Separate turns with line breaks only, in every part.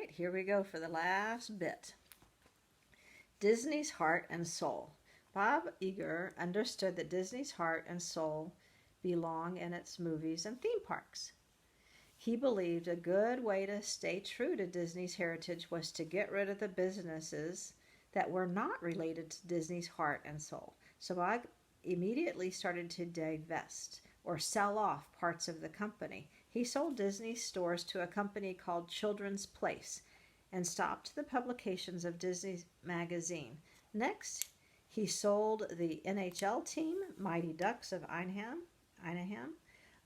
right, here we go for the last bit. Disney's heart and soul. Bob Iger understood that Disney's heart and soul belong in its movies and theme parks. He believed a good way to stay true to Disney's heritage was to get rid of the businesses that were not related to Disney's heart and soul. So Bob immediately started to divest or sell off parts of the company. He sold Disney stores to a company called Children's Place and stopped the publications of Disney's magazine. Next, he sold the NHL team, Mighty Ducks of Anaheim,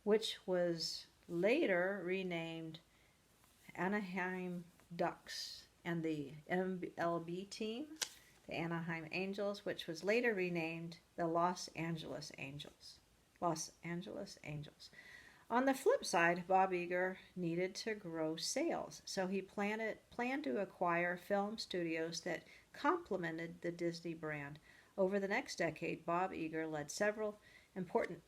which was later renamed Anaheim Ducks, and the MLB team, the Anaheim Angels, which was later renamed the Los Angeles Angels. On the flip side, Bob Iger needed to grow sales, so he planned to acquire film studios that complemented the Disney brand. Over the next decade, Bob Iger led several important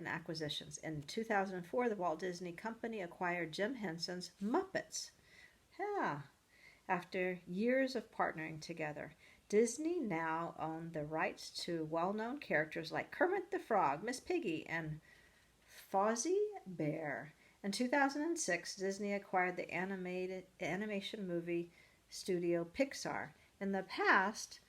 acquisitions. In 2004, the Walt Disney Company acquired Jim Henson's Muppets. After years of partnering together, Disney now owned the rights to well-known characters like Kermit the Frog, Miss Piggy, and Fozzie Bear. In 2006, Disney acquired the animation movie studio Pixar. In the past,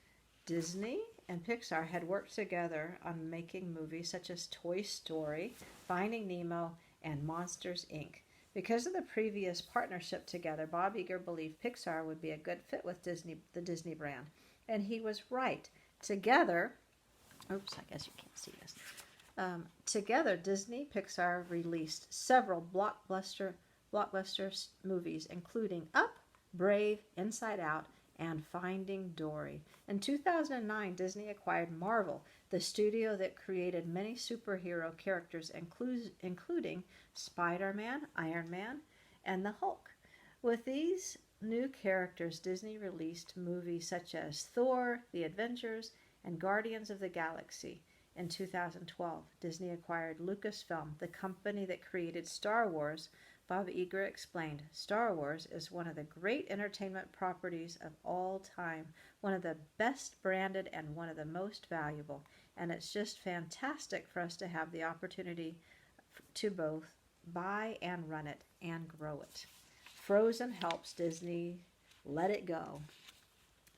Disney and Pixar had worked together on making movies such as Toy Story, Finding Nemo, and Monsters, Inc. Because of the previous partnership together, Bob Iger believed Pixar would be a good fit with the Disney brand. And he was right. Together, I guess you can't see this. Together, Disney Pixar released several blockbuster movies, including Up, Brave, Inside Out, and Finding Dory. In 2009, Disney acquired Marvel, the studio that created many superhero characters, including Spider-Man, Iron Man, and the Hulk. With these new characters, Disney released movies such as Thor, The Avengers, and Guardians of the Galaxy. In 2012, Disney acquired Lucasfilm, the company that created Star Wars. Bob Iger explained, "Star Wars is one of the great entertainment properties of all time, one of the best branded and one of the most valuable, and it's just fantastic for us to have the opportunity to both buy and run it and grow it." Frozen helps Disney let it go.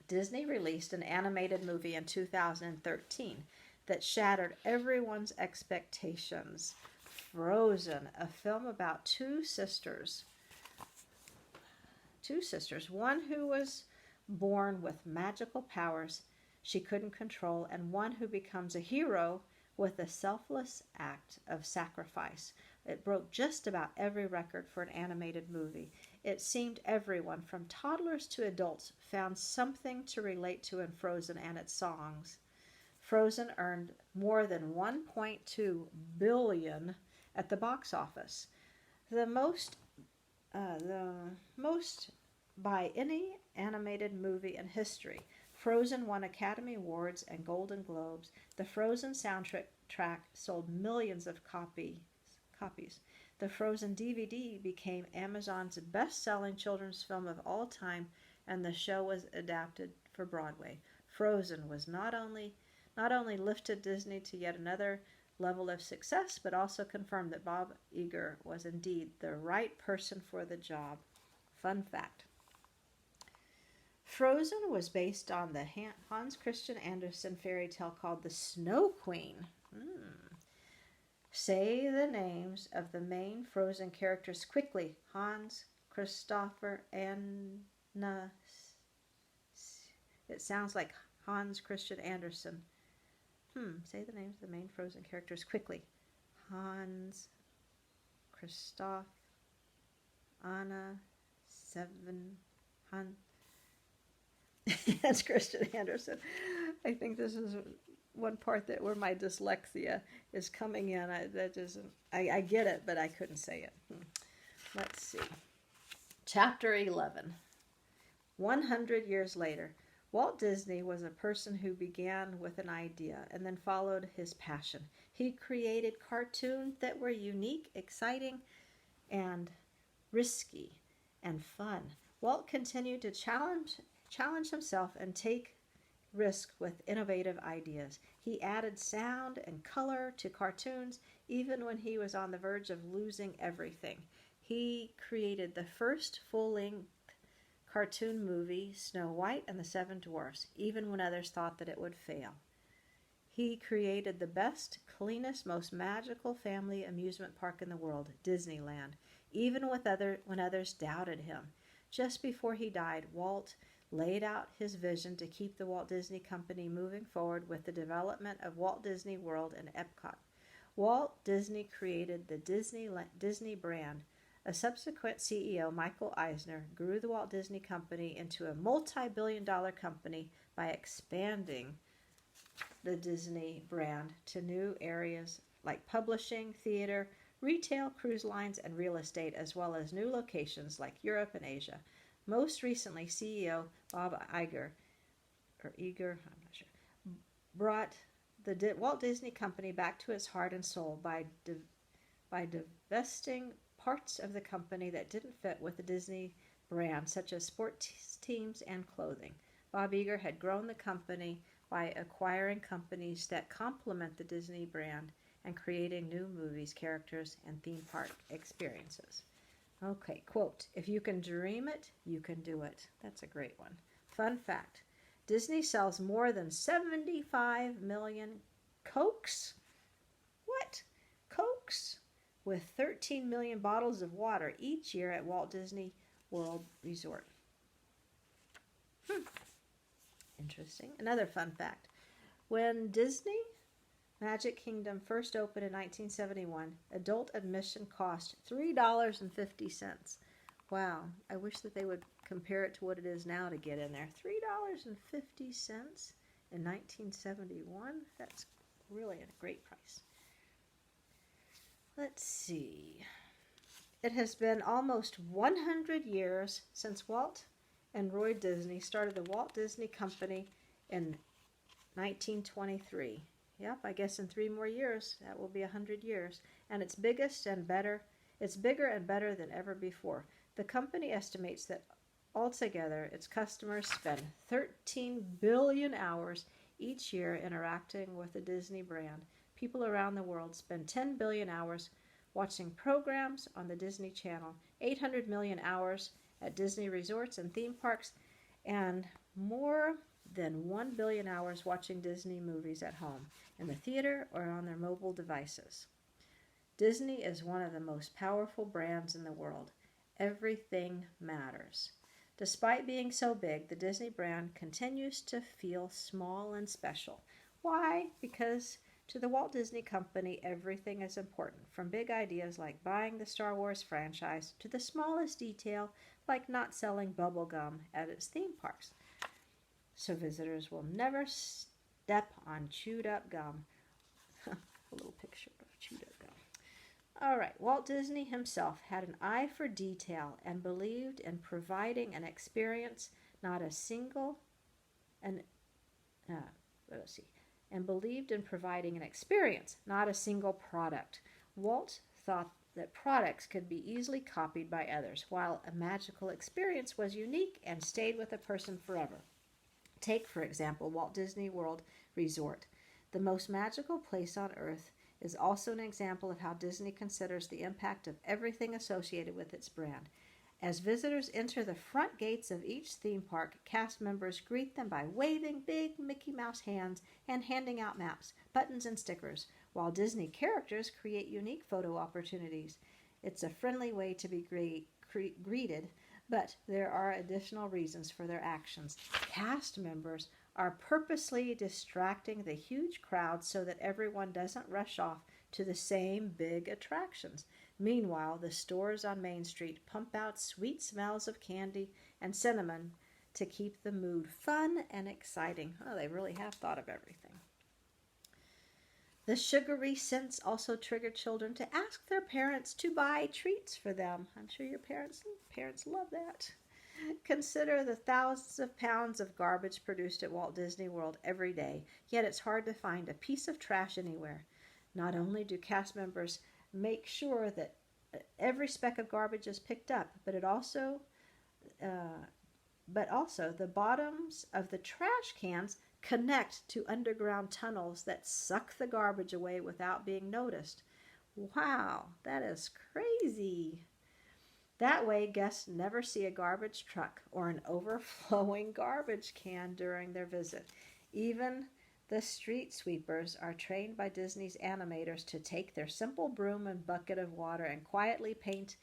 Disney released an animated movie in 2013 that shattered everyone's expectations. Frozen, a film about two sisters, one who was born with magical powers she couldn't control, and one who becomes a hero with a selfless act of sacrifice. It broke just about every record for an animated movie. It seemed everyone, from toddlers to adults, found something to relate to in Frozen and its songs. Frozen earned more than $1.2 billion at the box office, the most by any animated movie in history. Frozen won Academy Awards and Golden Globes. The Frozen soundtrack sold millions of copies. The Frozen DVD became Amazon's best-selling children's film of all time, and the show was adapted for Broadway. Frozen was not only lifted Disney to yet another level of success, but also confirmed that Bob Iger was indeed the right person for the job. Fun fact. Frozen was based on the Hans Christian Andersen fairy tale called The Snow Queen. Say the names of the main Frozen characters quickly. Hans, Christopher, Anna. It sounds like Hans Christian Andersen. Say the names of the main Frozen characters quickly. Hans, Christoph, Anna, Hans. That's Christian Andersen. I think this is one part where my dyslexia is coming in. I get it, but I couldn't say it. Let's see. Chapter 11. 100 years later. Walt Disney was a person who began with an idea and then followed his passion. He created cartoons that were unique, exciting, and risky. and fun. Walt continued to challenge himself and take risk with innovative ideas. He added sound and color to cartoons even when he was on the verge of losing everything. He created the first full-length cartoon movie, Snow White and the Seven Dwarfs, even when others thought that it would fail. He created the best, cleanest, most magical family amusement park in the world, Disneyland, even when others doubted him. Just before he died, Walt laid out his vision to keep the Walt Disney Company moving forward with the development of Walt Disney World and Epcot. Walt Disney created the Disney brand. A subsequent CEO, Michael Eisner, grew the Walt Disney Company into a multi-billion-dollar company by expanding the Disney brand to new areas like publishing, theater, retail, cruise lines, and real estate, as well as new locations like Europe and Asia. Most recently, CEO Bob Iger, I'm not sure, brought the Walt Disney Company back to its heart and soul by divesting parts of the company that didn't fit with the Disney brand, such as sports teams and clothing. Bob Iger had grown the company by acquiring companies that complement the Disney brand and creating new movies, characters, and theme park experiences. Okay, quote, "If you can dream it, you can do it." That's a great one. Fun fact, Disney sells more than 75 million Cokes. What? Cokes? With 13 million bottles of water each year at Walt Disney World Resort. Interesting. Another fun fact. When Disney Magic Kingdom first opened in 1971, adult admission cost $3.50. Wow, I wish that they would compare it to what it is now to get in there. $3.50 in 1971? That's really a great price. Let's see. It has been almost 100 years since Walt and Roy Disney started the Walt Disney Company in 1923. Yep, I guess in 3 more years, that will be 100 years. And it's bigger and better than ever before. The company estimates that altogether, its customers spend 13 billion hours each year interacting with the Disney brand. People around the world spend 10 billion hours watching programs on the Disney Channel, 800 million hours at Disney resorts and theme parks, and more than 1 billion hours watching Disney movies at home, in the theater, or on their mobile devices. Disney is one of the most powerful brands in the world. Everything matters. Despite being so big, the Disney brand continues to feel small and special. Why? Because to the Walt Disney Company, everything is important, from big ideas like buying the Star Wars franchise to the smallest detail like not selling bubble gum at its theme parks. So visitors will never step on chewed up gum. A little picture of chewed up gum. All right, Walt Disney himself had an eye for detail and believed in providing an experience, not a single, and believed in providing an experience, not a single product. Walt thought that products could be easily copied by others, while a magical experience was unique and stayed with a person forever. Take, for example, Walt Disney World Resort. The most magical place on earth is also an example of how Disney considers the impact of everything associated with its brand. As visitors enter the front gates of each theme park, cast members greet them by waving big Mickey Mouse hands and handing out maps, buttons, and stickers, while Disney characters create unique photo opportunities. It's a friendly way to be greeted, but there are additional reasons for their actions. Cast members are purposely distracting the huge crowd so that everyone doesn't rush off to the same big attractions. Meanwhile, the stores on Main Street pump out sweet smells of candy and cinnamon to keep the mood fun and exciting. Oh, they really have thought of everything. The sugary scents also trigger children to ask their parents to buy treats for them. I'm sure your parents love that. Consider the thousands of pounds of garbage produced at Walt Disney World every day, yet it's hard to find a piece of trash anywhere. Not only do cast members make sure that every speck of garbage is picked up, but uh, also the bottoms of the trash cans connect to underground tunnels that suck the garbage away without being noticed. Wow, that is crazy. That way, guests never see a garbage truck or an overflowing garbage can during their visit. Even the street sweepers are trained by Disney's animators to take their simple broom and bucket of water and quietly paint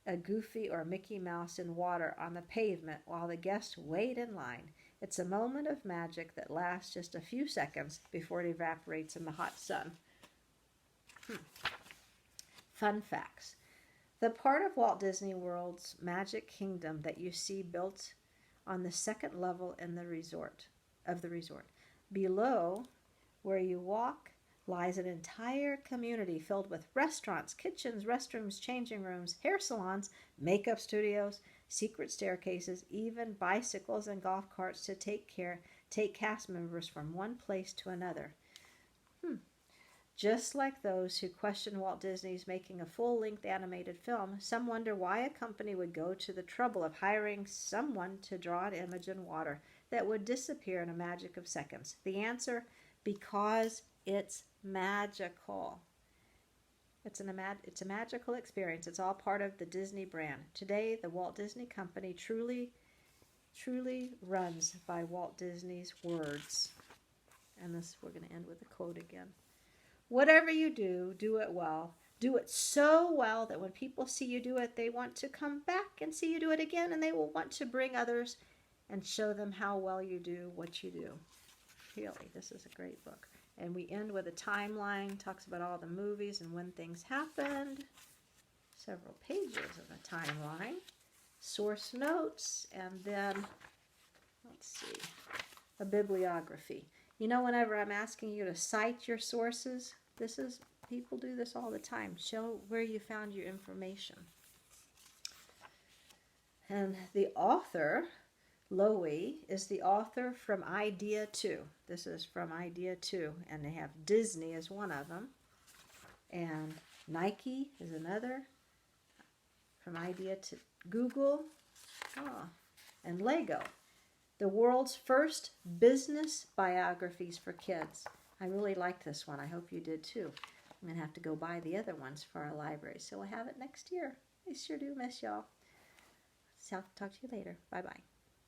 a Goofy or Mickey Mouse in water on the pavement while the guests wait in line. It's a moment of magic that lasts just a few seconds before it evaporates in the hot sun. Fun facts. The part of Walt Disney World's Magic Kingdom that you see built on the second level in the resort. Below where you walk lies an entire community filled with restaurants, kitchens, restrooms, changing rooms, hair salons, makeup studios, secret staircases, even bicycles and golf carts to take cast members from one place to another. Just like those who question Walt Disney's making a full-length animated film, some wonder why a company would go to the trouble of hiring someone to draw an image in water that would disappear in a magic of seconds. The answer, because it's magical. It's a magical experience. It's all part of the Disney brand. Today, the Walt Disney Company truly runs by Walt Disney's words. And this, we're going to end with a quote again. Whatever you do, do it well. Do it so well that when people see you do it, they want to come back and see you do it again, and they will want to bring others and show them how well you do what you do. Really, this is a great book. And we end with a timeline, talks about all the movies and when things happened. Several pages of a timeline. Source notes, and then, let's see, a bibliography. You know, whenever I'm asking you to cite your sources, people do this all the time. Show where you found your information. And the author, Lowy, is the author from Idea 2. This is from Idea 2, and they have Disney as one of them. And Nike is another, from Idea to Google, and Lego. The world's first business biographies for kids. I really liked this one. I hope you did too. I'm going to have to go buy the other ones for our library, so we'll have it next year. I sure do miss y'all. So, talk to you later. Bye-bye.